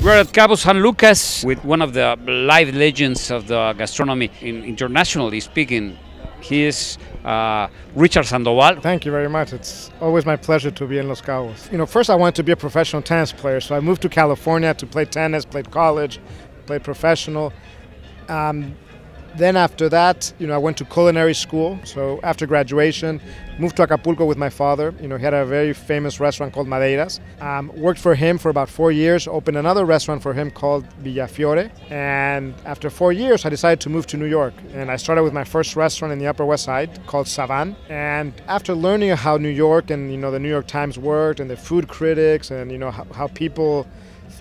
We're at Cabo San Lucas with one of the live legends of the gastronomy, internationally speaking. He is Richard Sandoval. Thank you very much. It's always my pleasure to be in Los Cabos. First I wanted to be a professional tennis player, so I moved to California to play tennis, played college, played professional. Then after that, I went to culinary school. So after graduation, moved to Acapulco with my father. He had a very famous restaurant called Madeiras. Worked for him for about 4 years, opened another restaurant for him called Villafiore. And after 4 years, I decided to move to New York. And I started with my first restaurant in the Upper West Side called Savan. And after learning how New York and, the New York Times worked and the food critics and, how people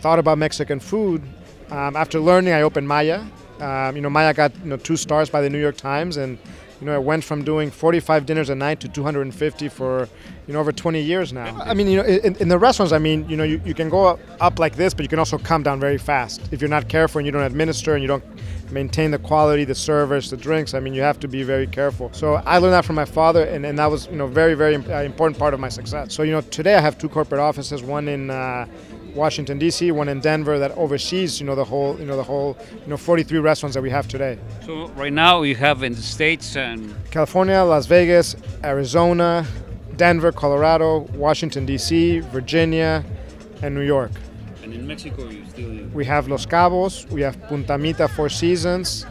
thought about Mexican food, after learning, I opened Maya. Maya got 2 stars by the New York Times, and it went from doing 45 dinners a night to 250 for over 20 years now. I mean, in the restaurants, you can go up like this, but you can also come down very fast if you're not careful and you don't administer and you don't maintain the quality, the service, the drinks. I mean, you have to be very careful. So I learned that from my father, and that was very, very important part of my success. So today I have 2 corporate offices, one in Washington D.C., one in Denver, that oversees the whole 43 restaurants that we have today. So right now you have in the States and California, Las Vegas, Arizona, Denver, Colorado, Washington D.C., Virginia, and New York. And in Mexico you still we have Los Cabos, we have Punta Mita, Four Seasons,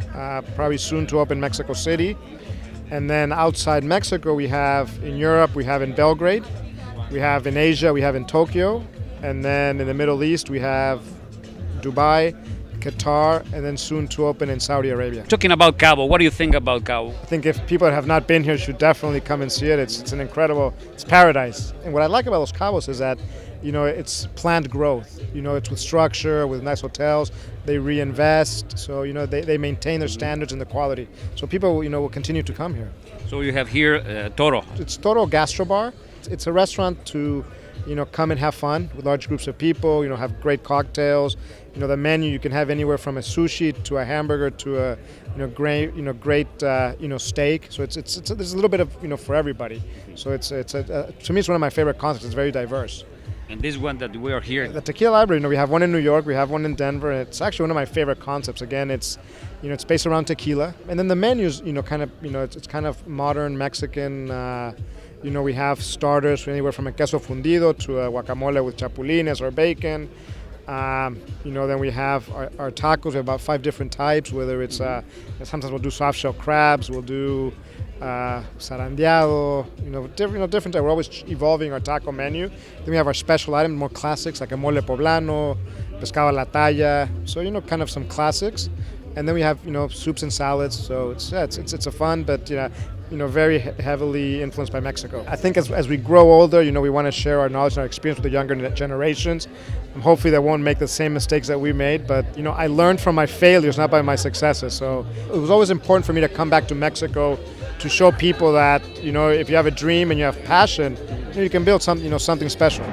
probably soon to open Mexico City. And then outside Mexico we have in Europe, we have in Belgrade, we have in Asia, we have in Tokyo. And then in the Middle East, we have Dubai, Qatar, and then soon to open in Saudi Arabia. Talking about Cabo, what do you think about Cabo? I think if people that have not been here should definitely come and see it. It's an incredible, it's paradise. And what I like about Los Cabos is that, it's planned growth. It's with structure, with nice hotels. They reinvest, so they maintain their standards and the quality. So people, will continue to come here. So you have here Toro. It's Toro Gastrobar. It's a restaurant to come and have fun with large groups of people, have great cocktails. The menu, you can have anywhere from a sushi to a hamburger to a, great steak. So there's a little bit of, for everybody. So to me, it's one of my favorite concepts. It's very diverse. And this one that we are here. The Tequila Library, we have one in New York, we have one in Denver. And it's actually one of my favorite concepts. Again, it's based around tequila. And then the menus, it's kind of modern Mexican. We have starters anywhere from a queso fundido to a guacamole with chapulines or bacon. Then we have our tacos. We have about 5 different types, whether it's, sometimes we'll do soft shell crabs, we'll do zarandeado, different types. We're always evolving our taco menu. Then we have our special items, more classics, like a mole poblano, pescado a la talla. So, kind of some classics. And then we have, soups and salads. So it's a fun, but, very heavily influenced by Mexico. I think as we grow older, we want to share our knowledge and our experience with the younger generations. And hopefully they won't make the same mistakes that we made. But, I learned from my failures, not by my successes. So it was always important for me to come back to Mexico to show people that, if you have a dream and you have passion, you can build something special.